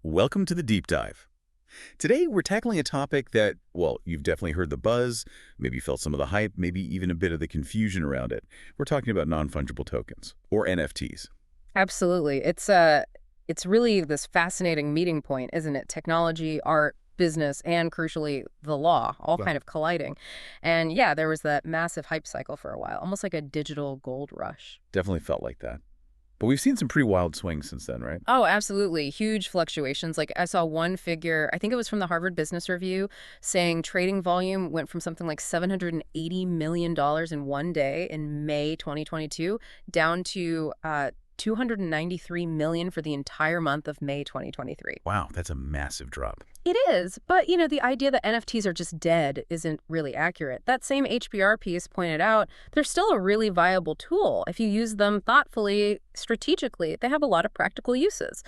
Welcome to the Deep Dive. Today, we're tackling a topic that, well, you've definitely heard the buzz, maybe you felt some of the hype, maybe even a bit of the confusion around it. We're talking about non-fungible tokens, or NFTs. Absolutely. It's really this fascinating meeting point, isn't it? Technology, art, business, and crucially, the law, all Well, kind of colliding. And yeah, there was that massive hype cycle for a while, almost like a digital gold rush. definitely felt like that. But we've seen some pretty wild swings since then, right? Oh, absolutely. Huge fluctuations. Like I saw one figure, I think it was from the Harvard Business Review, saying trading volume went from something like $780 million in one day in May 2022 down to 293 million for the entire month of May 2023. Wow, that's a massive drop. It is, but the idea that NFTs are just dead isn't really accurate. That same HBR piece pointed out they're still a really viable tool. If you use them thoughtfully, strategically, they have a lot of practical uses.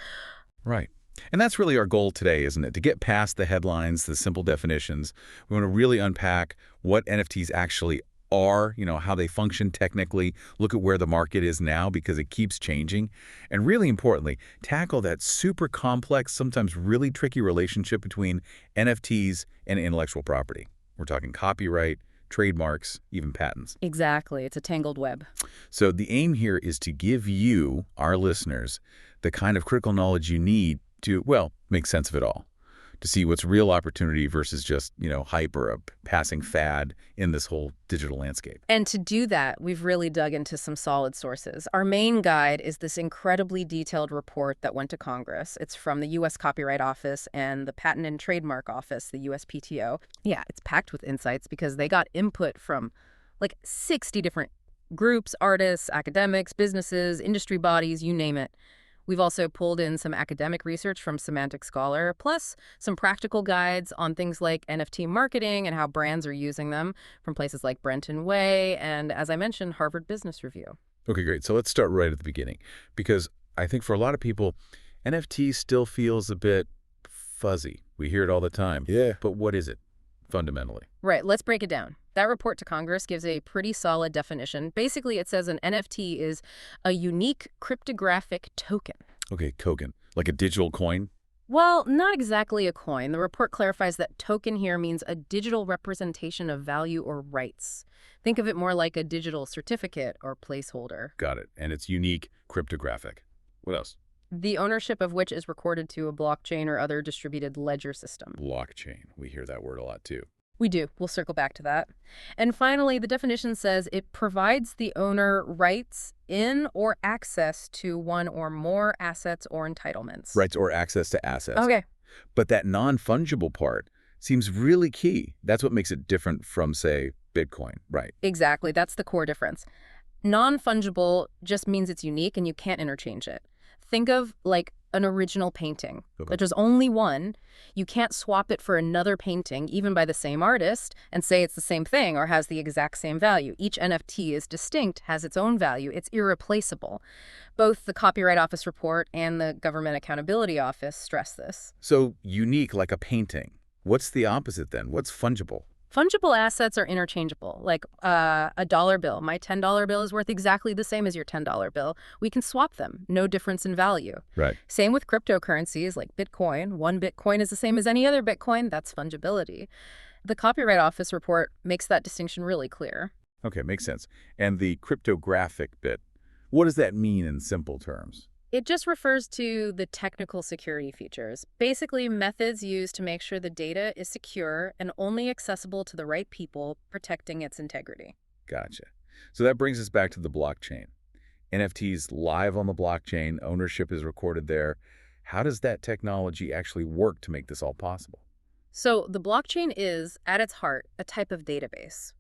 Right. And that's really our goal today, isn't it? To get past the headlines, the simple definitions. We want to really unpack what NFTs actually are, how they function technically, look at where the market is now because it keeps changing, and really importantly, tackle that super complex, sometimes really tricky relationship between NFTs and intellectual property. We're talking copyright, trademarks, even patents. Exactly. It's a tangled web. So the aim here is to give you, our listeners, the kind of critical knowledge you need to, well, make sense of it all, to see what's real opportunity versus just, hype or a passing fad in this whole digital landscape. And to do that, we've really dug into some solid sources. Our main guide is this incredibly detailed report that went to Congress. It's from the U.S. Copyright Office and the Patent and Trademark Office, the USPTO. Yeah, it's packed with insights because they got input from like 60 different groups, artists, academics, businesses, industry bodies, you name it. We've also pulled in some academic research from Semantic Scholar, plus some practical guides on things like NFT marketing and how brands are using them from places like Brenton Way and, as I mentioned, Harvard Business Review. Okay, great. So let's start right at the beginning, because I think for a lot of people, NFT still feels a bit fuzzy. We hear it all the time. Yeah. But what is it, fundamentally? Right, let's break it down. That report to Congress gives a pretty solid definition. Basically, it says an NFT is a unique cryptographic token. Okay, token, like a digital coin? Well, not exactly a coin. The report clarifies that token here means a digital representation of value or rights. Think of it more like a digital certificate or placeholder. Got it. And it's unique, cryptographic. What else? The ownership of which is recorded to a blockchain or other distributed ledger system. Blockchain. We hear that word a lot, too. We do. We'll circle back to that. And finally, the definition says it provides the owner rights in or access to one or more assets or entitlements. Rights or access to assets. Okay. But that non-fungible part seems really key. That's what makes it different from, say, Bitcoin, right? Exactly. That's the core difference. Non-fungible just means it's unique and you can't interchange it. Think of like an original painting. Okay. There's only one. You can't swap it for another painting, even by the same artist, and say it's the same thing or has the exact same value. Each NFT is distinct, has its own value. It's irreplaceable. Both the Copyright Office report and the Government Accountability Office stress this. So unique like a painting. What's the opposite then? What's fungible? Fungible assets are interchangeable, like a dollar bill. My $10 bill is worth exactly the same as your $10 bill. We can swap them, no difference in value. Right. Same with cryptocurrencies like Bitcoin. One Bitcoin is the same as any other Bitcoin. That's fungibility. The Copyright Office report makes that distinction really clear. Okay, makes sense. And the cryptographic bit, what does that mean in simple terms? It just refers to the technical security features, basically methods used to make sure the data is secure and only accessible to the right people, protecting its integrity. Gotcha. So that brings us back to the blockchain. NFTs live on the blockchain, ownership is recorded there. How does that technology actually work to make this all possible? So the blockchain is, at its heart, a type of database.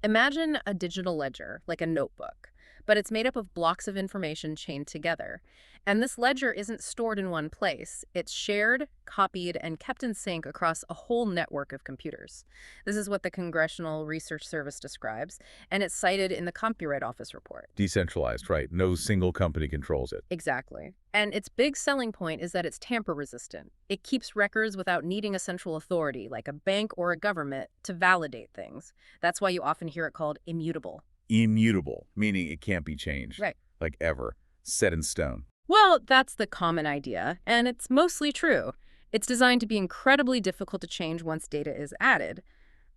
Imagine a digital ledger, like a notebook, but it's made up of blocks of information chained together. And this ledger isn't stored in one place. It's shared, copied, and kept in sync across a whole network of computers. This is what the Congressional Research Service describes, and it's cited in the Copyright Office report. Decentralized, right? No single company controls it. Exactly. And its big selling point is that it's tamper-resistant. It keeps records without needing a central authority, like a bank or a government, to validate things. That's why you often hear it called immutable. Immutable, meaning it can't be changed. Right. Like ever. Set in stone. Well, that's the common idea, and it's mostly true. It's designed to be incredibly difficult to change once data is added.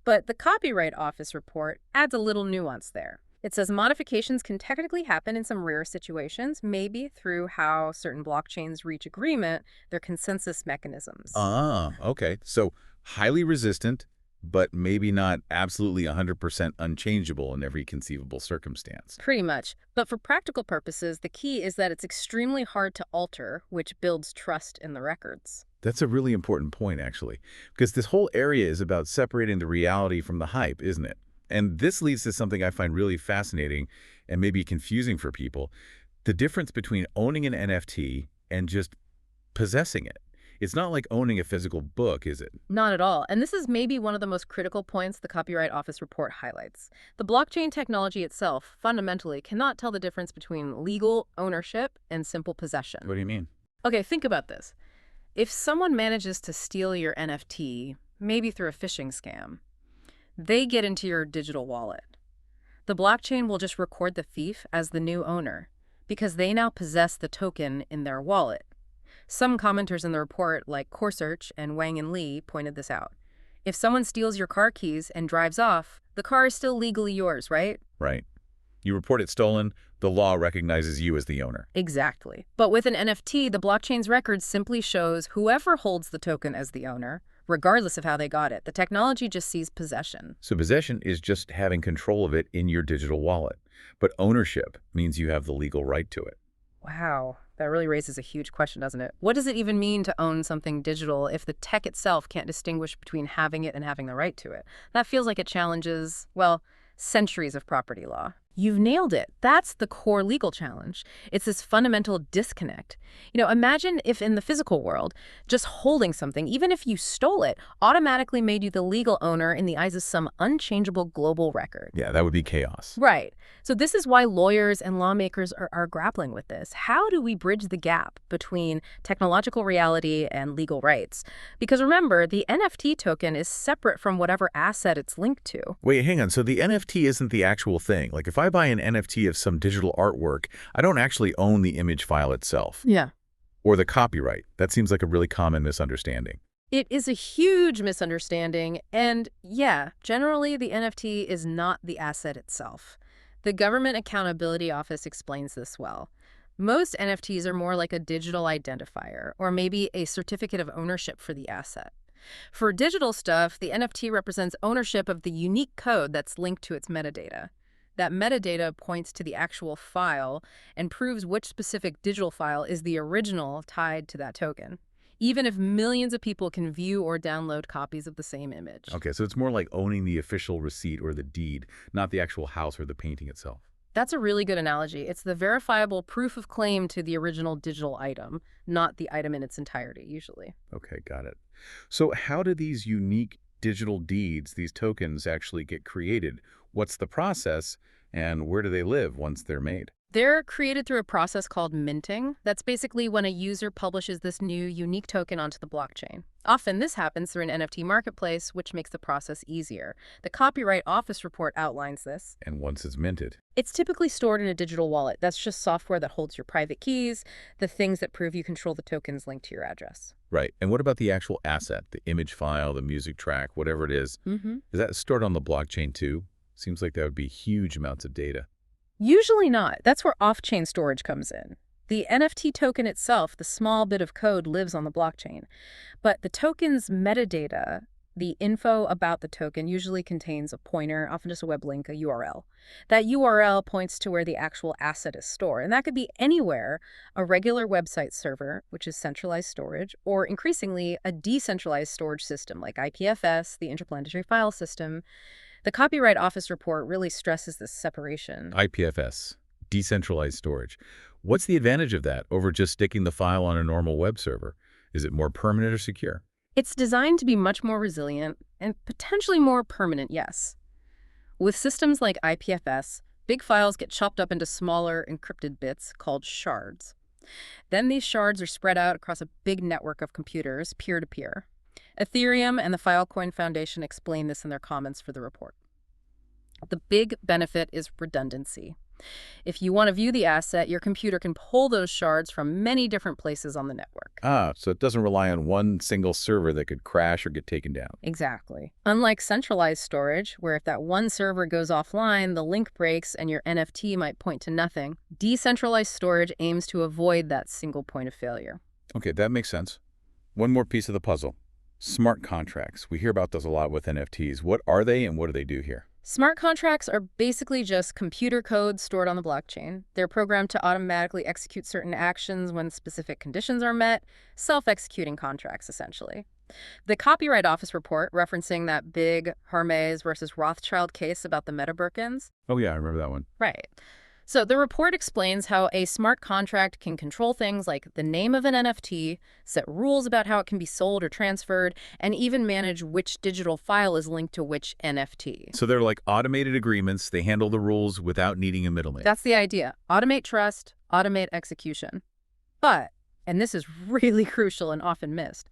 But the Copyright Office report adds a little nuance there. It says modifications can technically happen in some rare situations, maybe through how certain blockchains reach agreement, their consensus mechanisms. Ah, okay. So highly resistant, but maybe not absolutely 100% unchangeable in every conceivable circumstance. Pretty much. But for practical purposes, the key is that it's extremely hard to alter, which builds trust in the records. That's a really important point, actually, because this whole area is about separating the reality from the hype, isn't it? And this leads to something I find really fascinating and maybe confusing for people, the difference between owning an NFT and just possessing it. It's not like owning a physical book, is it? Not at all. And this is maybe one of the most critical points the Copyright Office report highlights. The blockchain technology itself fundamentally cannot tell the difference between legal ownership and simple possession. What do you mean? Okay, think about this. If someone manages to steal your NFT, maybe through a phishing scam, they get into your digital wallet. The blockchain will just record the thief as the new owner because they now possess the token in their wallet. Some commenters in the report, like Corsearch and Wang and Lee, pointed this out. If someone steals your car keys and drives off, the car is still legally yours, right? Right. You report it stolen, the law recognizes you as the owner. Exactly. But with an NFT, the blockchain's record simply shows whoever holds the token as the owner, regardless of how they got it. The technology just sees possession. So possession is just having control of it in your digital wallet. But ownership means you have the legal right to it. Wow, that really raises a huge question, doesn't it? What does it even mean to own something digital if the tech itself can't distinguish between having it and having the right to it? That feels like it challenges, well, centuries of property law. You've nailed it. That's the core legal challenge. It's this fundamental disconnect. Imagine if in the physical world, just holding something, even if you stole it, automatically made you the legal owner in the eyes of some unchangeable global record. Yeah, that would be chaos. Right. So this is why lawyers and lawmakers are grappling with this. How do we bridge the gap between technological reality and legal rights? Because remember, the NFT token is separate from whatever asset it's linked to. Wait, hang on. So the NFT isn't the actual thing. Like if I buy an NFT of some digital artwork, I don't actually own the image file itself. Yeah. Or the copyright. That seems like a really common misunderstanding. It is a huge misunderstanding, and yeah, generally the NFT is not the asset itself. The Government Accountability Office explains this well. Most NFTs are more like a digital identifier, or maybe a certificate of ownership for the asset. For digital stuff, the NFT represents ownership of the unique code that's linked to its metadata. That metadata points to the actual file and proves which specific digital file is the original tied to that token, even if millions of people can view or download copies of the same image. Okay, so it's more like owning the official receipt or the deed, not the actual house or the painting itself. That's a really good analogy. It's the verifiable proof of claim to the original digital item, not the item in its entirety, usually. Okay, got it. So how do these unique digital deeds, these tokens, actually get created? What's the process, and where do they live once they're made? They're created through a process called minting. That's basically when a user publishes this new unique token onto the blockchain. Often this happens through an NFT marketplace, which makes the process easier. The Copyright Office report outlines this. And once it's minted? It's typically stored in a digital wallet. That's just software that holds your private keys, the things that prove you control the tokens linked to your address. Right. And what about the actual asset, the image file, the music track, whatever it is? Mm-hmm. Is that stored on the blockchain too? Seems like that would be huge amounts of data. Usually not. That's where off-chain storage comes in. The NFT token itself, the small bit of code, lives on the blockchain. But the token's metadata, the info about the token, usually contains a pointer, often just a web link, a URL. That URL points to where the actual asset is stored. And that could be anywhere: a regular website server, which is centralized storage, or increasingly a decentralized storage system like IPFS, the Interplanetary File System. The Copyright Office report really stresses this separation. IPFS, decentralized storage. What's the advantage of that over just sticking the file on a normal web server? Is it more permanent or secure? It's designed to be much more resilient and potentially more permanent, yes. With systems like IPFS, big files get chopped up into smaller encrypted bits called shards. Then these shards are spread out across a big network of computers, peer-to-peer. Ethereum and the Filecoin Foundation explain this in their comments for the report. The big benefit is redundancy. If you want to view the asset, your computer can pull those shards from many different places on the network. Ah, so it doesn't rely on one single server that could crash or get taken down. Exactly. Unlike centralized storage, where if that one server goes offline, the link breaks and your NFT might point to nothing, decentralized storage aims to avoid that single point of failure. Okay, that makes sense. One more piece of the puzzle. Smart contracts. We hear about those a lot with NFTs. What are they and what do they do here? Smart contracts are basically just computer code stored on the blockchain. They're programmed to automatically execute certain actions when specific conditions are met, self-executing contracts, essentially. The Copyright Office report referencing that big Hermes versus Rothschild case about the Meta Birkins. Oh yeah, I remember that one. Right. So the report explains how a smart contract can control things like the name of an NFT, set rules about how it can be sold or transferred, and even manage which digital file is linked to which NFT. So they're like automated agreements. They handle the rules without needing a middleman. That's the idea. Automate trust, automate execution. But, and this is really crucial and often missed,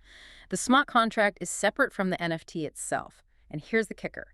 the smart contract is separate from the NFT itself. And here's the kicker.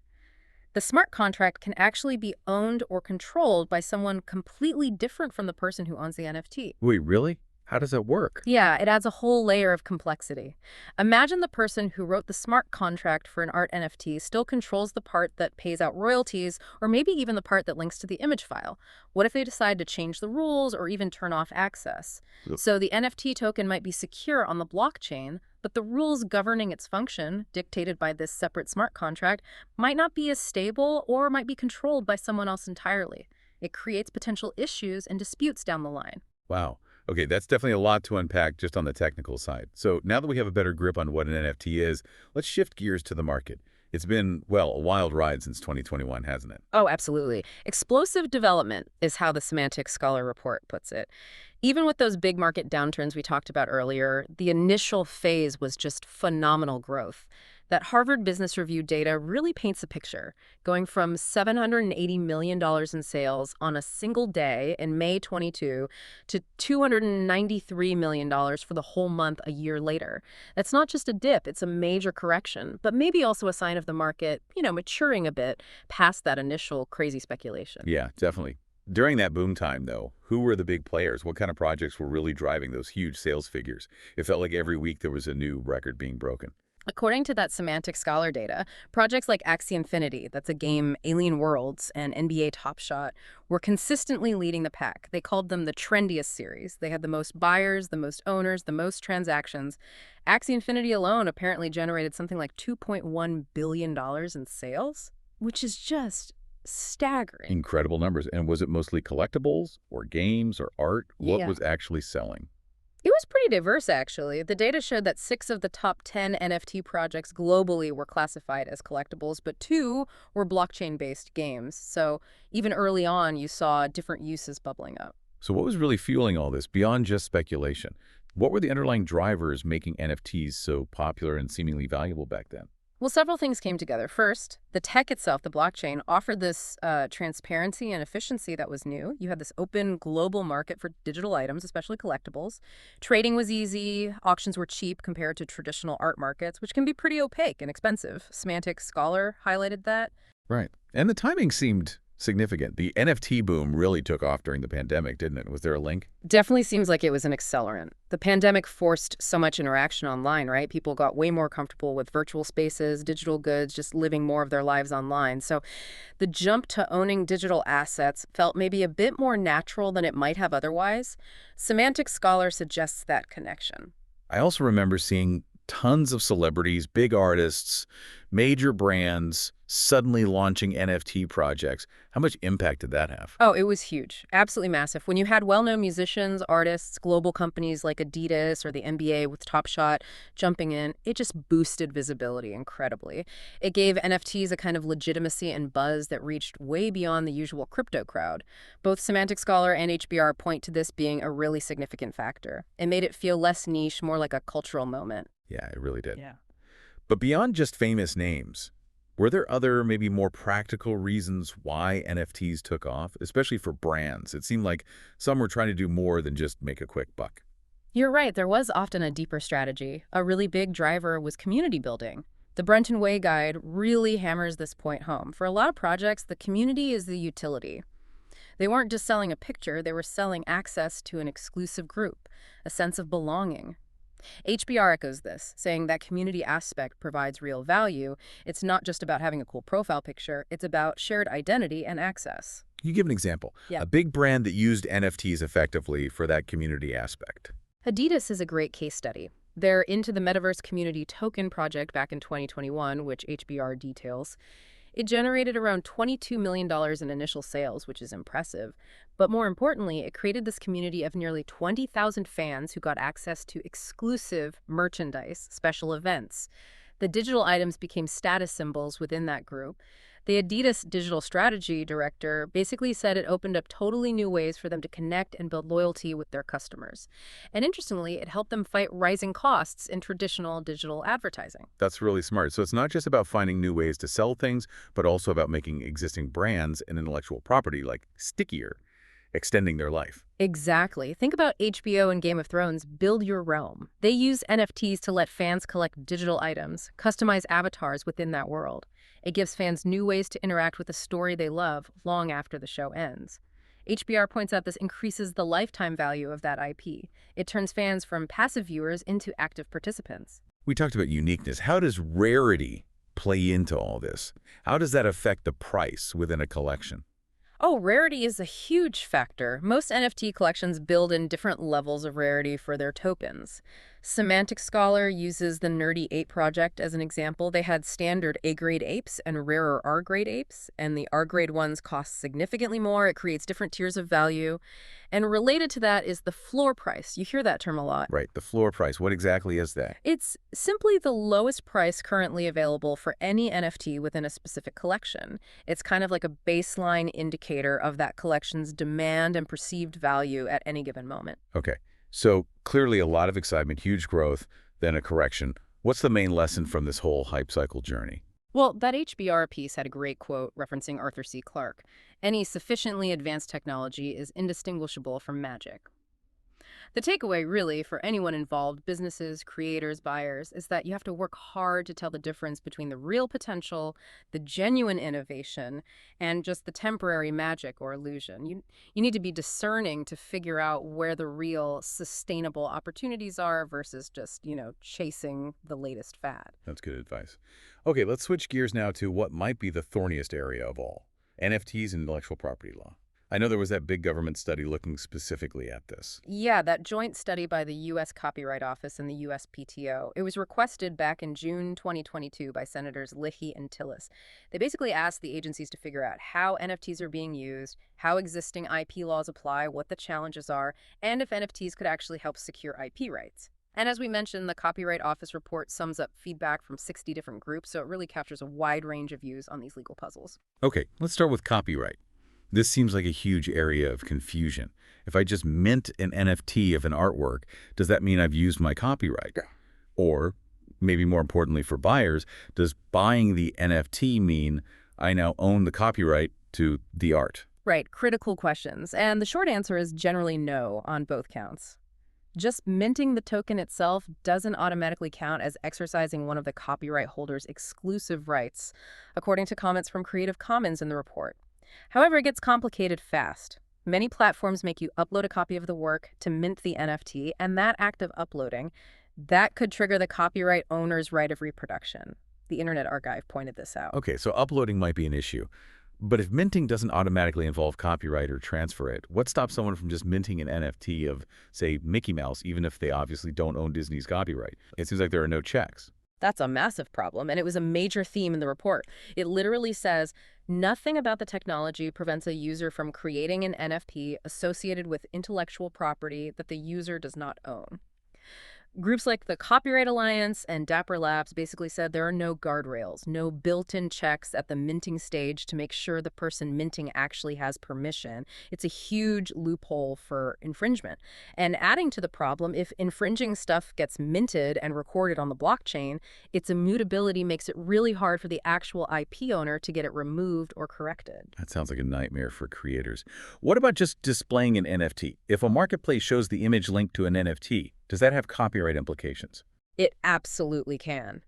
The smart contract can actually be owned or controlled by someone completely different from the person who owns the NFT. Wait, really? How does that work? Yeah, it adds a whole layer of complexity. Imagine the person who wrote the smart contract for an art NFT still controls the part that pays out royalties, or maybe even the part that links to the image file. What if they decide to change the rules or even turn off access? Ugh. So the NFT token might be secure on the blockchain, but the rules governing its function, dictated by this separate smart contract, might not be as stable or might be controlled by someone else entirely. It creates potential issues and disputes down the line. Wow. Okay, that's definitely a lot to unpack just on the technical side. So now that we have a better grip on what an NFT is, let's shift gears to the market. It's been, well, a wild ride since 2021, hasn't it? Oh, absolutely. Explosive development is how the Semantic Scholar report puts it. Even with those big market downturns we talked about earlier, the initial phase was just phenomenal growth. That Harvard Business Review data really paints a picture, going from $780 million in sales on a single day in May 22 to $293 million for the whole month a year later. That's not just a dip, it's a major correction, but maybe also a sign of the market, maturing a bit past that initial crazy speculation. Yeah, definitely. During that boom time, though, who were the big players? What kind of projects were really driving those huge sales figures? It felt like every week there was a new record being broken. According to that Semantic Scholar data, projects like Axie Infinity, that's a game, Alien Worlds, and NBA Top Shot were consistently leading the pack. They called them the trendiest series. They had the most buyers, the most owners, the most transactions. Axie Infinity alone apparently generated something like $2.1 billion in sales, which is just staggering. Incredible numbers. And was it mostly collectibles or games or art? What Yeah. was actually selling? It was pretty diverse, actually. The data showed that 6 of the top 10 NFT projects globally were classified as collectibles, but 2 were blockchain-based games. So even early on, you saw different uses bubbling up. So what was really fueling all this beyond just speculation? What were the underlying drivers making NFTs so popular and seemingly valuable back then? Well, several things came together. First, the tech itself, the blockchain, offered this transparency and efficiency that was new. You had this open global market for digital items, especially collectibles. Trading was easy. Auctions were cheap compared to traditional art markets, which can be pretty opaque and expensive. Semantic Scholar highlighted that. Right. And the timing seemed significant. The NFT boom really took off during the pandemic, didn't it? Was there a link? Definitely seems like it was an accelerant. The pandemic forced so much interaction online, right? People got way more comfortable with virtual spaces, digital goods, just living more of their lives online. So the jump to owning digital assets felt maybe a bit more natural than it might have otherwise. Semantic Scholar suggests that connection. I also remember seeing tons of celebrities, big artists, major brands suddenly launching NFT projects. How much impact did that have? Oh, it was huge. Absolutely massive. When you had well-known musicians, artists, global companies like Adidas or the NBA with Top Shot jumping in, it just boosted visibility incredibly. It gave NFTs a kind of legitimacy and buzz that reached way beyond the usual crypto crowd. Both Semantic Scholar and HBR point to this being a really significant factor. It made it feel less niche, more like a cultural moment. Yeah, it really did. Yeah. But beyond just famous names, were there other, maybe more practical reasons why NFTs took off, especially for brands? It seemed like some were trying to do more than just make a quick buck. You're right, there was often a deeper strategy. A really big driver was community building. The Brenton Way Guide really hammers this point home. For a lot of projects, the community is the utility. They weren't just selling a picture, they were selling access to an exclusive group, a sense of belonging. HBR echoes this, saying that community aspect provides real value. It's not just about having a cool profile picture, it's about shared identity and access. You give an example. Yeah. A big brand that used NFTs effectively for that community aspect. Adidas is a great case study. They're into the Metaverse Community Token project back in 2021, which HBR details. It generated around $22 million in initial sales, which is impressive. But more importantly, it created this community of nearly 20,000 fans who got access to exclusive merchandise, special events. The digital items became status symbols within that group. The Adidas digital strategy director basically said it opened up totally new ways for them to connect and build loyalty with their customers. And interestingly, it helped them fight rising costs in traditional digital advertising. That's really smart. So it's not just about finding new ways to sell things, but also about making existing brands and intellectual property like stickier, extending their life. Exactly. Think about HBO and Game of Thrones Build Your Realm. They use NFTs to let fans collect digital items, customize avatars within that world. It gives fans new ways to interact with a story they love long after the show ends. HBR points out this increases the lifetime value of that IP. It turns fans from passive viewers into active participants. We talked about uniqueness. How does rarity play into all this? How does that affect the price within a collection? Oh, rarity is a huge factor. Most NFT collections build in different levels of rarity for their tokens. Semantic Scholar uses the Nerdy Ape project as an example. They had standard A-grade apes and rarer R-grade apes, and the R-grade ones cost significantly more. It creates different tiers of value. And related to that is the floor price. You hear that term a lot. Right, the floor price. What exactly is that? It's simply the lowest price currently available for any NFT within a specific collection. It's kind of like a baseline indicator of that collection's demand and perceived value at any given moment. Okay, so clearly a lot of excitement, huge growth, then a correction. What's the main lesson from this whole hype cycle journey? Well, that HBR piece had a great quote referencing Arthur C. Clarke. Any sufficiently advanced technology is indistinguishable from magic. The takeaway, really, for anyone involved, businesses, creators, buyers, is that you have to work hard to tell the difference between the real potential, the genuine innovation, and just the temporary magic or illusion. You need to be discerning to figure out where the real sustainable opportunities are versus just, chasing the latest fad. That's good advice. Okay, let's switch gears now to what might be the thorniest area of all, NFTs and intellectual property law. I know there was that big government study looking specifically at this. Yeah, that joint study by the U.S. Copyright Office and the USPTO. It was requested back in June 2022 by Senators Leahy and Tillis. They basically asked the agencies to figure out how NFTs are being used, how existing IP laws apply, what the challenges are, and if NFTs could actually help secure IP rights. And as we mentioned, the Copyright Office report sums up feedback from 60 different groups, so it really captures a wide range of views on these legal puzzles. Okay, let's start with copyright. This seems like a huge area of confusion. If I just mint an NFT of an artwork, does that mean I've used my copyright? Yeah. Or, maybe more importantly for buyers, does buying the NFT mean I now own the copyright to the art? Right, critical questions. And the short answer is generally no on both counts. Just minting the token itself doesn't automatically count as exercising one of the copyright holder's exclusive rights, according to comments from Creative Commons in the report. However, it gets complicated fast. Many platforms make you upload a copy of the work to mint the NFT, and that act of uploading, that could trigger the copyright owner's right of reproduction. The Internet Archive pointed this out. Okay, so uploading might be an issue. But if minting doesn't automatically involve copyright or transfer it, what stops someone from just minting an NFT of, say, Mickey Mouse, even if they obviously don't own Disney's copyright? It seems like there are no checks. That's a massive problem, and it was a major theme in the report. It literally says, nothing about the technology prevents a user from creating an NFT associated with intellectual property that the user does not own. Groups like the Copyright Alliance and Dapper Labs basically said there are no guardrails, no built-in checks at the minting stage to make sure the person minting actually has permission. It's a huge loophole for infringement. And adding to the problem, if infringing stuff gets minted and recorded on the blockchain, its immutability makes it really hard for the actual IP owner to get it removed or corrected. That sounds like a nightmare for creators. What about just displaying an NFT? If a marketplace shows the image linked to an NFT, does that have copyright implications? It absolutely can.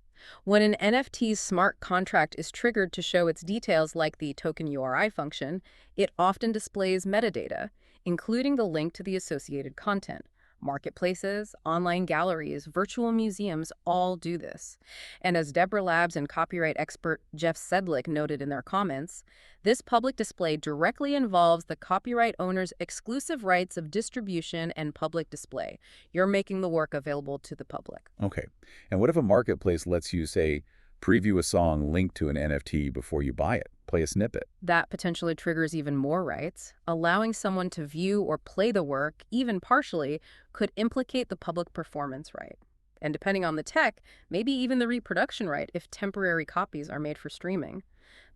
When an NFT's smart contract is triggered to show its details like the token URI function, it often displays metadata, including the link to the associated content. Marketplaces, online galleries, virtual museums all do this. And as Deborah Labs and copyright expert Jeff Sedlick noted in their comments, this public display directly involves the copyright owner's exclusive rights of distribution and public display. You're making the work available to the public. Okay. And what if a marketplace lets you, say, preview a song linked to an NFT before you buy it, play a snippet? That potentially triggers even more rights. Allowing someone to view or play the work, even partially, could implicate the public performance right. And depending on the tech, maybe even the reproduction right if temporary copies are made for streaming.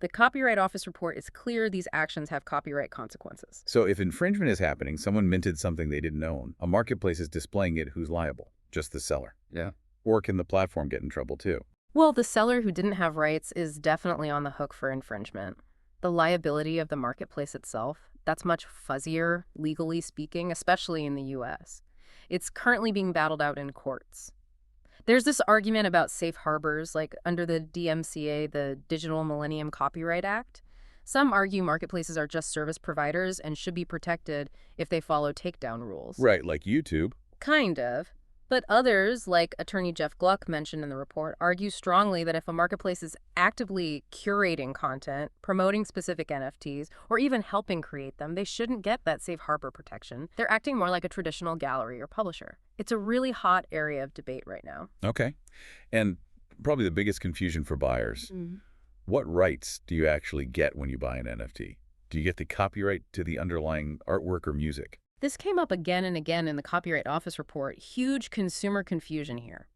The Copyright Office report is clear these actions have copyright consequences. So if infringement is happening, someone minted something they didn't own, a marketplace is displaying it, who's liable? Just the seller. Yeah. Or can the platform get in trouble too? Well, the seller who didn't have rights is definitely on the hook for infringement. The liability of the marketplace itself, that's much fuzzier, legally speaking, especially in the US. It's currently being battled out in courts. There's this argument about safe harbors, like under the DMCA, the Digital Millennium Copyright Act. Some argue marketplaces are just service providers and should be protected if they follow takedown rules. Right, like YouTube. Kind of. But others, like attorney Jeff Gluck mentioned in the report, argue strongly that if a marketplace is actively curating content, promoting specific NFTs, or even helping create them, they shouldn't get that safe harbor protection. They're acting more like a traditional gallery or publisher. It's a really hot area of debate right now. Okay. And probably the biggest confusion for buyers. What rights do you actually get when you buy an NFT? Do you get the copyright to the underlying artwork or music? This came up again and again in the Copyright Office report. Huge consumer confusion here.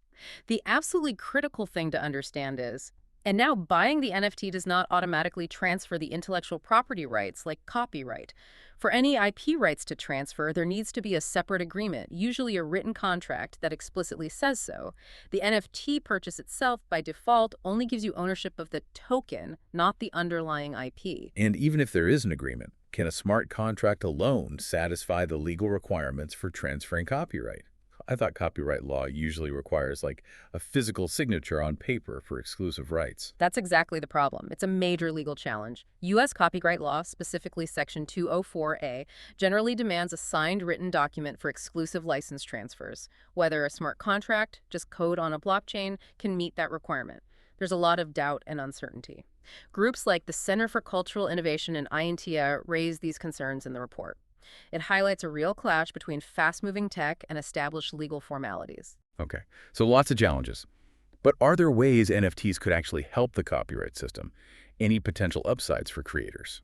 The absolutely critical thing to understand is, and now buying the NFT does not automatically transfer the intellectual property rights like copyright. For any IP rights to transfer, there needs to be a separate agreement, usually a written contract that explicitly says so. The NFT purchase itself, by default, only gives you ownership of the token, not the underlying IP. And even if there is an agreement, can a smart contract alone satisfy the legal requirements for transferring copyright? I thought copyright law usually requires like a physical signature on paper for exclusive rights. That's exactly the problem. It's a major legal challenge. U.S. copyright law, specifically Section 204A, generally demands a signed written document for exclusive license transfers. Whether a smart contract, just code on a blockchain, can meet that requirement. There's a lot of doubt and uncertainty. Groups like the Center for Cultural Innovation and INTA raise these concerns in the report. It highlights a real clash between fast-moving tech and established legal formalities. Okay, so lots of challenges. But are there ways NFTs could actually help the copyright system? Any potential upsides for creators?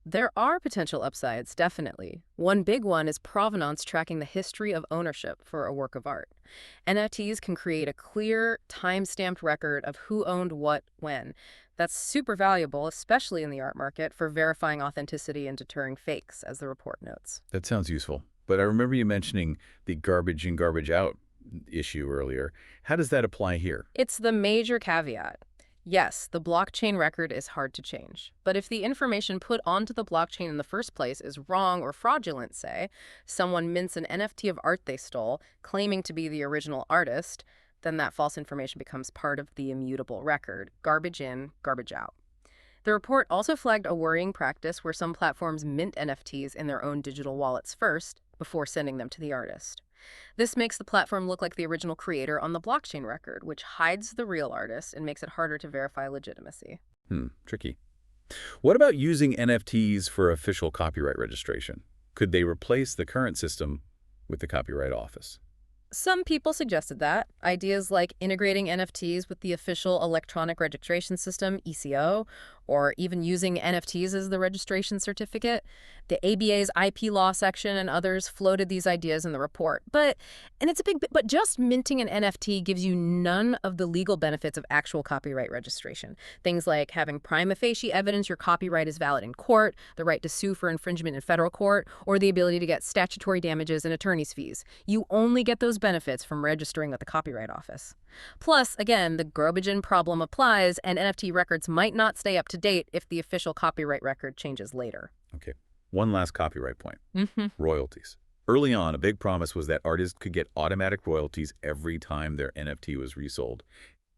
There are potential upsides, definitely. One big one is provenance tracking the history of ownership for a work of art. NFTs can create a clear, time-stamped record of who owned what when. That's super valuable, especially in the art market, for verifying authenticity and deterring fakes, as the report notes. That sounds useful. But I remember you mentioning the garbage in, garbage out issue earlier. How does that apply here? It's the major caveat. Yes, the blockchain record is hard to change. But if the information put onto the blockchain in the first place is wrong or fraudulent, say, someone mints an NFT of art they stole, claiming to be the original artist, then that false information becomes part of the immutable record. Garbage in, garbage out. The report also flagged a worrying practice where some platforms mint NFTs in their own digital wallets first, before sending them to the artist. This makes the platform look like the original creator on the blockchain record, which hides the real artist and makes it harder to verify legitimacy. Tricky. What about using NFTs for official copyright registration? Could they replace the current system with the Copyright Office? Some people suggested that. Ideas like integrating NFTs with the official electronic registration system, ECO, or even using NFTs as the registration certificate. The ABA's IP law section and others floated these ideas in the report. But just minting an NFT gives you none of the legal benefits of actual copyright registration. Things like having prima facie evidence your copyright is valid in court, the right to sue for infringement in federal court, or the ability to get statutory damages and attorney's fees. You only get those benefits from registering with the Copyright Office. Plus, again, the garbage in problem applies, and NFT records might not stay up to date if the official copyright record changes later. Okay, one last copyright point. Royalties. Early on, a big promise was that artists could get automatic royalties every time their NFT was resold.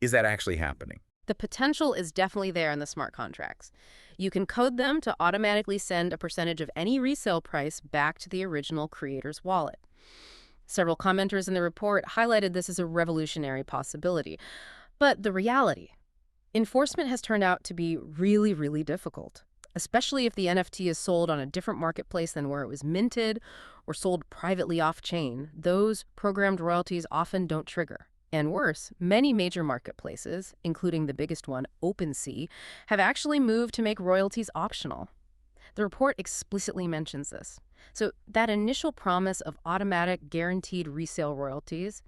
Is that actually happening? The potential is definitely there in the smart contracts. You can code them to automatically send a percentage of any resale price back to the original creator's wallet. Several commenters in the report highlighted this as a revolutionary possibility. But the reality, enforcement has turned out to be really, really difficult, especially if the NFT is sold on a different marketplace than where it was minted or sold privately off-chain. Those programmed royalties often don't trigger. And worse, many major marketplaces, including the biggest one, OpenSea, have actually moved to make royalties optional. The report explicitly mentions this. So that initial promise of automatic, guaranteed resale royalties,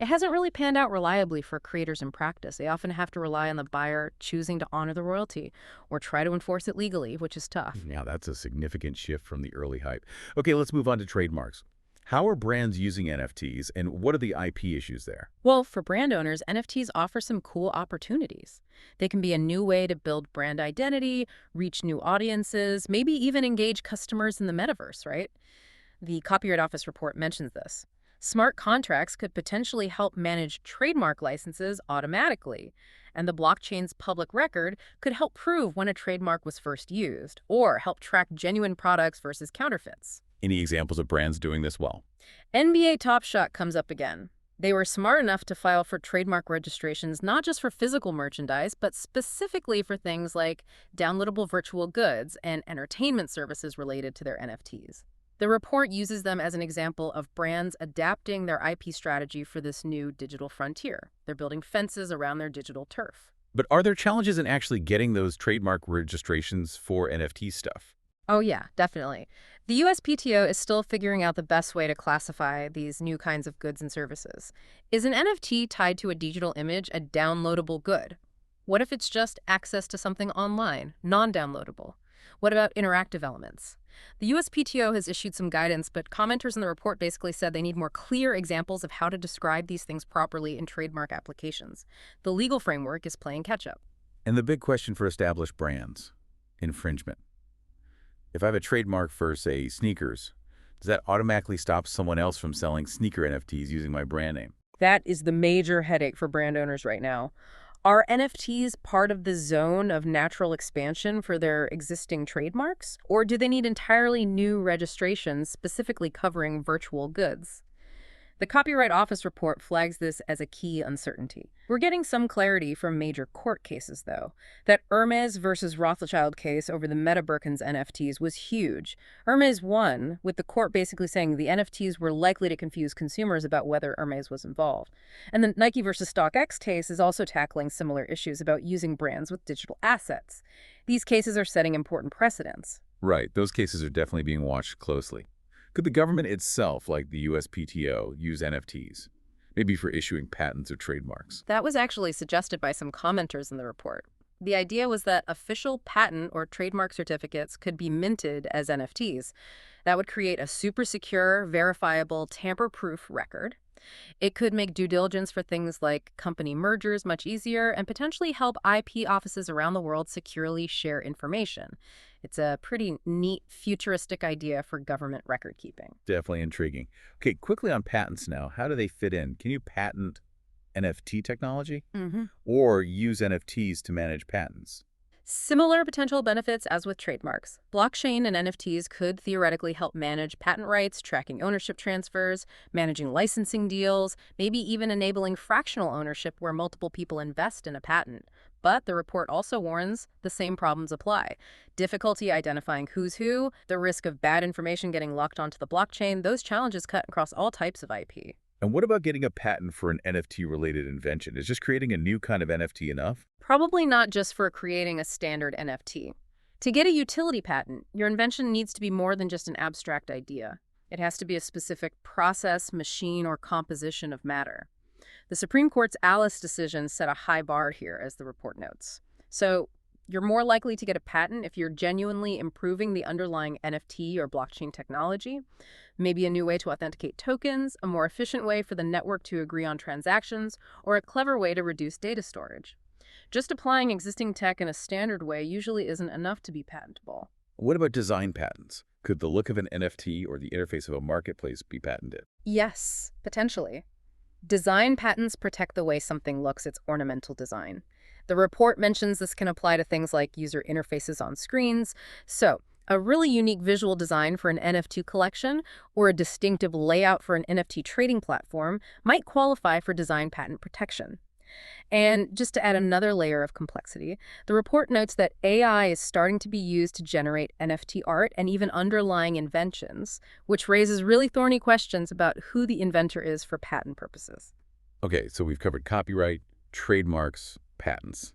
it hasn't really panned out reliably for creators in practice. They often have to rely on the buyer choosing to honor the royalty or try to enforce it legally, which is tough. Now, that's a significant shift from the early hype. Okay, let's move on to trademarks. How are brands using NFTs, and what are the IP issues there? Well, for brand owners, NFTs offer some cool opportunities. They can be a new way to build brand identity, reach new audiences, maybe even engage customers in the metaverse, right? The Copyright Office report mentions this. Smart contracts could potentially help manage trademark licenses automatically, and the blockchain's public record could help prove when a trademark was first used, or help track genuine products versus counterfeits. Any examples of brands doing this well? NBA Top Shot comes up again. They were smart enough to file for trademark registrations not just for physical merchandise, but specifically for things like downloadable virtual goods and entertainment services related to their NFTs. The report uses them as an example of brands adapting their IP strategy for this new digital frontier. They're building fences around their digital turf. But are there challenges in actually getting those trademark registrations for NFT stuff? Oh yeah, definitely. The USPTO is still figuring out the best way to classify these new kinds of goods and services. Is an NFT tied to a digital image a downloadable good? What if it's just access to something online, non-downloadable? What about interactive elements? The USPTO has issued some guidance, but commenters in the report basically said they need more clear examples of how to describe these things properly in trademark applications. The legal framework is playing catch-up. And the big question for established brands, infringement. If I have a trademark for, say, sneakers, does that automatically stop someone else from selling sneaker NFTs using my brand name? That is the major headache for brand owners right now. Are NFTs part of the zone of natural expansion for their existing trademarks? Or do they need entirely new registrations specifically covering virtual goods? The Copyright Office report flags this as a key uncertainty. We're getting some clarity from major court cases, though. That Hermes versus Rothschild case over the Meta Birkins NFTs was huge. Hermes won, with the court basically saying the NFTs were likely to confuse consumers about whether Hermes was involved. And the Nike versus StockX case is also tackling similar issues about using brands with digital assets. These cases are setting important precedents. Right, those cases are definitely being watched closely. Could the government itself, like the USPTO, use NFTs, maybe for issuing patents or trademarks? That was actually suggested by some commenters in the report. The idea was that official patent or trademark certificates could be minted as NFTs. That would create a super secure, verifiable, tamper-proof record. It could make due diligence for things like company mergers much easier and potentially help IP offices around the world securely share information. It's a pretty neat, futuristic idea for government record keeping. Definitely intriguing. Okay, quickly on patents now. How do they fit in? Can you patent NFT technology or use NFTs to manage patents? Similar potential benefits as with trademarks. Blockchain and NFTs could theoretically help manage patent rights, tracking ownership transfers, managing licensing deals, maybe even enabling fractional ownership where multiple people invest in a patent. But the report also warns the same problems apply. Difficulty identifying who's who, the risk of bad information getting locked onto the blockchain, those challenges cut across all types of IP. And what about getting a patent for an NFT-related invention? Is just creating a new kind of NFT enough? Probably not just for creating a standard NFT. To get a utility patent, your invention needs to be more than just an abstract idea. It has to be a specific process, machine, or composition of matter. The Supreme Court's Alice decision set a high bar here, as the report notes. So you're more likely to get a patent if you're genuinely improving the underlying NFT or blockchain technology, maybe a new way to authenticate tokens, a more efficient way for the network to agree on transactions, or a clever way to reduce data storage. Just applying existing tech in a standard way usually isn't enough to be patentable. What about design patents? Could the look of an NFT or the interface of a marketplace be patented? Yes, potentially. Design patents protect the way something looks, its ornamental design. The report mentions this can apply to things like user interfaces on screens. So, a really unique visual design for an NFT collection or a distinctive layout for an NFT trading platform might qualify for design patent protection. And just to add another layer of complexity, the report notes that AI is starting to be used to generate NFT art and even underlying inventions, which raises really thorny questions about who the inventor is for patent purposes. Okay, so we've covered copyright, trademarks, patents.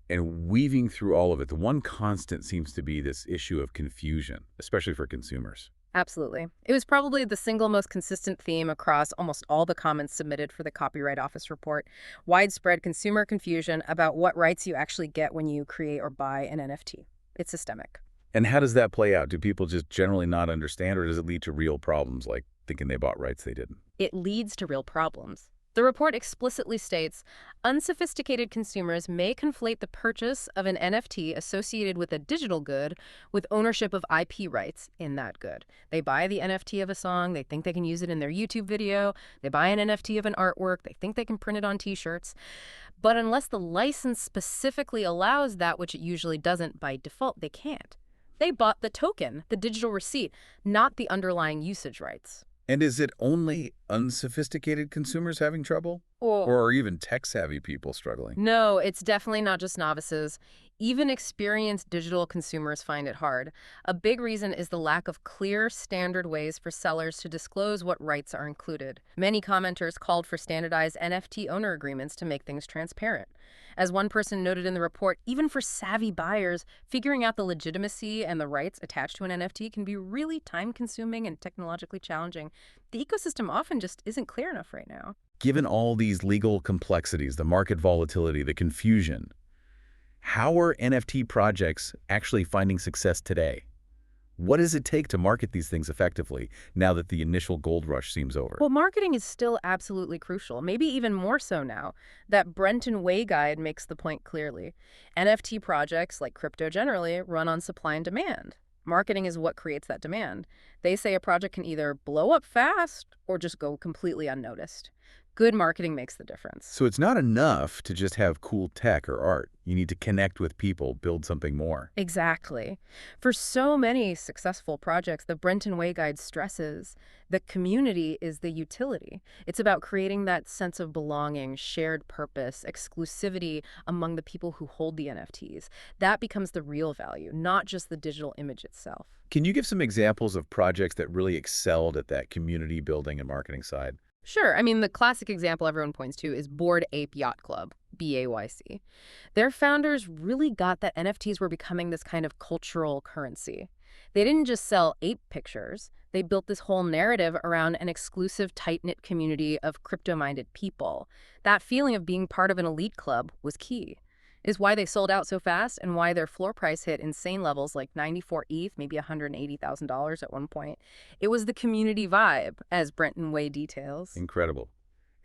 And weaving through all of it, the one constant seems to be this issue of confusion, especially for consumers. Absolutely. It was probably the single most consistent theme across almost all the comments submitted for the Copyright Office report. Widespread consumer confusion about what rights you actually get when you create or buy an NFT. It's systemic. And how does that play out? Do people just generally not understand, or does it lead to real problems like thinking they bought rights they didn't? It leads to real problems. The report explicitly states, unsophisticated consumers may conflate the purchase of an NFT associated with a digital good with ownership of IP rights in that good. They buy the NFT of a song, they think they can use it in their YouTube video, they buy an NFT of an artwork, they think they can print it on t-shirts. But unless the license specifically allows that, which it usually doesn't by default, they can't. They bought the token, the digital receipt, not the underlying usage rights. And is it only unsophisticated consumers having trouble? Or are even tech-savvy people struggling? No, it's definitely not just novices. Even experienced digital consumers find it hard. A big reason is the lack of clear, standard ways for sellers to disclose what rights are included. Many commenters called for standardized NFT owner agreements to make things transparent. As one person noted in the report, even for savvy buyers, figuring out the legitimacy and the rights attached to an NFT can be really time-consuming and technologically challenging. The ecosystem often just isn't clear enough right now. Given all these legal complexities, the market volatility, the confusion, how are NFT projects actually finding success today? What does it take to market these things effectively now that the initial gold rush seems over? Well, marketing is still absolutely crucial, maybe even more so now. That Brenton Way guide makes the point clearly. NFT projects, like crypto generally, run on supply and demand. Marketing is what creates that demand. They say a project can either blow up fast or just go completely unnoticed. Good marketing makes the difference. So it's not enough to just have cool tech or art. You need to connect with people, build something more. Exactly. For so many successful projects, the Brenton Way Guide stresses the community is the utility. It's about creating that sense of belonging, shared purpose, exclusivity among the people who hold the NFTs. That becomes the real value, not just the digital image itself. Can you give some examples of projects that really excelled at that community building and marketing side? Sure. I mean, the classic example everyone points to is Bored Ape Yacht Club, BAYC. Their founders really got that NFTs were becoming this kind of cultural currency. They didn't just sell ape pictures. They built this whole narrative around an exclusive, tight-knit community of crypto-minded people. That feeling of being part of an elite club was key. Is why they sold out so fast and why their floor price hit insane levels like 94 ETH, maybe $180,000 at one point. It was the community vibe, as Brenton Way details. Incredible.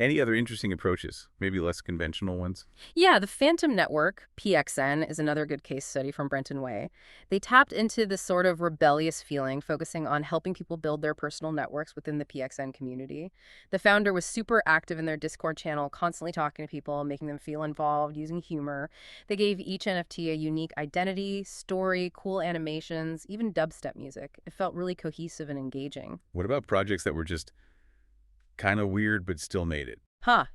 Any other interesting approaches, maybe less conventional ones? Yeah, the Phantom Network, PXN, is another good case study from Brenton Way. They tapped into this sort of rebellious feeling, focusing on helping people build their personal networks within the PXN community. The founder was super active in their Discord channel, constantly talking to people, making them feel involved, using humor. They gave each NFT a unique identity, story, cool animations, even dubstep music. It felt really cohesive and engaging. What about projects that were just kind of weird but still made it?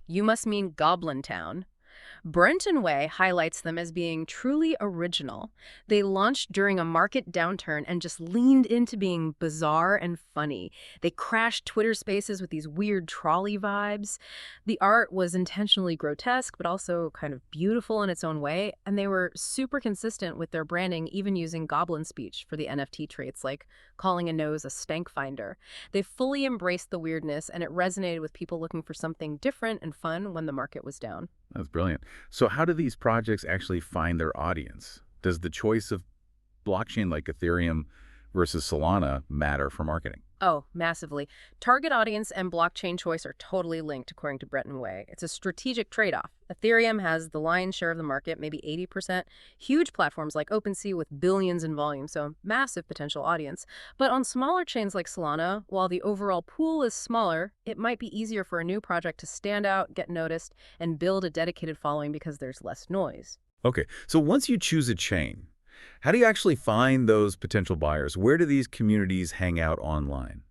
You must mean Goblin Town. Brenton Way highlights them as being truly original. They launched during a market downturn and just leaned into being bizarre and funny. They crashed Twitter Spaces with these weird trolley vibes. The art was intentionally grotesque, but also kind of beautiful in its own way, and they were super consistent with their branding, even using goblin speech for the NFT traits, like calling a nose a stank finder. They fully embraced the weirdness, and it resonated with people looking for something different and fun when the market was down. That's brilliant. So how do these projects actually find their audience? Does the choice of blockchain like Ethereum versus Solana matter for marketing? Oh, massively. Target audience and blockchain choice are totally linked, according to Bretton Way. It's a strategic trade-off. Ethereum has the lion's share of the market, maybe 80%. Huge platforms like OpenSea with billions in volume, so massive potential audience. But on smaller chains like Solana, while the overall pool is smaller, it might be easier for a new project to stand out, get noticed, and build a dedicated following because there's less noise. Okay, so once you choose a chain, how do you actually find those potential buyers? Where do these communities hang out online?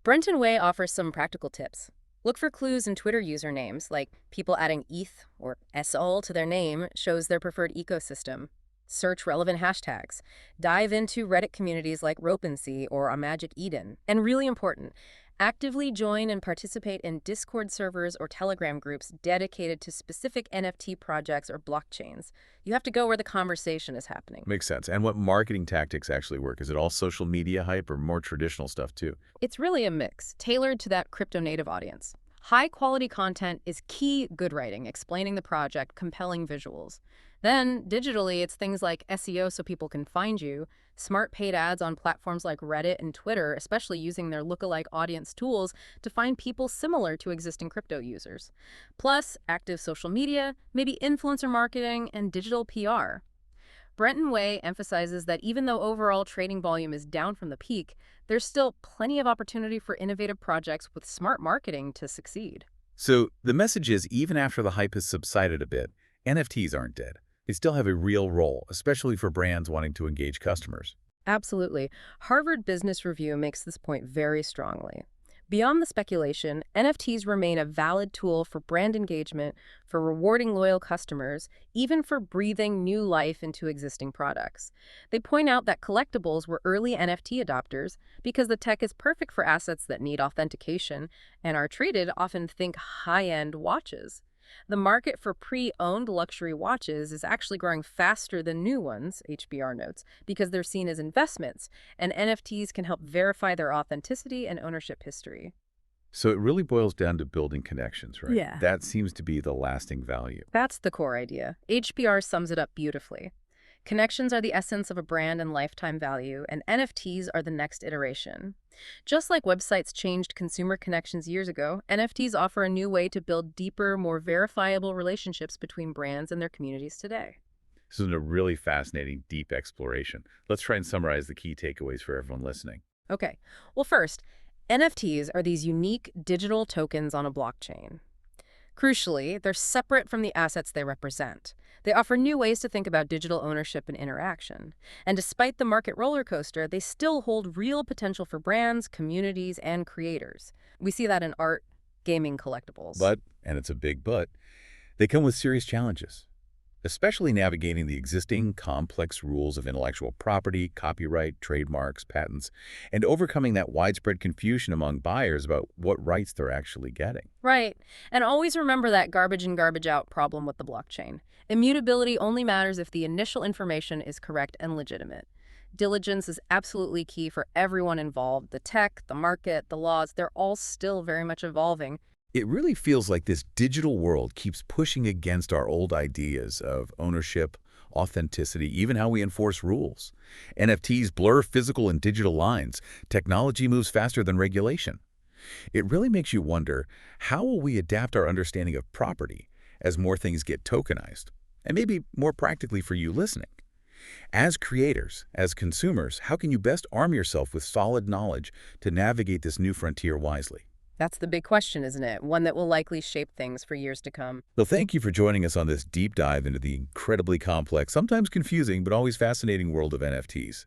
Brenton Way offers some practical tips. Look for clues in Twitter usernames, like people adding ETH or SOL to their name shows their preferred ecosystem. Search relevant hashtags. Dive into Reddit communities like RopenSea or A Magic Eden. And really important, actively join and participate in Discord servers or Telegram groups dedicated to specific NFT projects or blockchains. You have to go where the conversation is happening. Makes sense. And what marketing tactics actually work? Is it all social media hype or more traditional stuff too? It's really a mix, tailored to that crypto native audience. High-quality content is key good writing, explaining the project, compelling visuals. Then, digitally, it's things like SEO so people can find you, smart paid ads on platforms like Reddit and Twitter, especially using their lookalike audience tools to find people similar to existing crypto users. Plus, active social media, maybe influencer marketing, and digital PR. Brenton Way emphasizes that even though overall trading volume is down from the peak, there's still plenty of opportunity for innovative projects with smart marketing to succeed. So the message is, even after the hype has subsided a bit, NFTs aren't dead. They still have a real role, especially for brands wanting to engage customers. Absolutely. Harvard Business Review makes this point very strongly. Beyond the speculation, NFTs remain a valid tool for brand engagement, for rewarding loyal customers, even for breathing new life into existing products. They point out that collectibles were early NFT adopters because the tech is perfect for assets that need authentication and are treated often think high-end watches. The market for pre-owned luxury watches is actually growing faster than new ones, HBR notes, because they're seen as investments, and NFTs can help verify their authenticity and ownership history. So it really boils down to building connections, right? Yeah. That seems to be the lasting value. That's the core idea. HBR sums it up beautifully. Connections are the essence of a brand and lifetime value, and NFTs are the next iteration. Just like websites changed consumer connections years ago, NFTs offer a new way to build deeper, more verifiable relationships between brands and their communities today. This is a really fascinating, deep exploration. Let's try and summarize the key takeaways for everyone listening. Okay, well first, NFTs are these unique digital tokens on a blockchain. Crucially, they're separate from the assets they represent. They offer new ways to think about digital ownership and interaction. And despite the market roller coaster, they still hold real potential for brands, communities, and creators. We see that in art, gaming, collectibles. But, and it's a big but, they come with serious challenges, especially navigating the existing complex rules of intellectual property, copyright, trademarks, patents, and overcoming that widespread confusion among buyers about what rights they're actually getting. Right. And always remember that garbage in, garbage out problem with the blockchain. Immutability only matters if the initial information is correct and legitimate. Diligence is absolutely key for everyone involved. The tech, the market, the laws, they're all still very much evolving. It really feels like this digital world keeps pushing against our old ideas of ownership, authenticity, even how we enforce rules. NFTs blur physical and digital lines. Technology moves faster than regulation. It really makes you wonder, how will we adapt our understanding of property as more things get tokenized? And maybe more practically for you listening. As creators, as consumers, how can you best arm yourself with solid knowledge to navigate this new frontier wisely? That's the big question, isn't it? One that will likely shape things for years to come. Well, thank you for joining us on this deep dive into the incredibly complex, sometimes confusing, but always fascinating world of NFTs.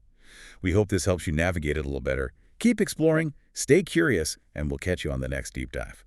We hope this helps you navigate it a little better. Keep exploring, stay curious, and we'll catch you on the next deep dive.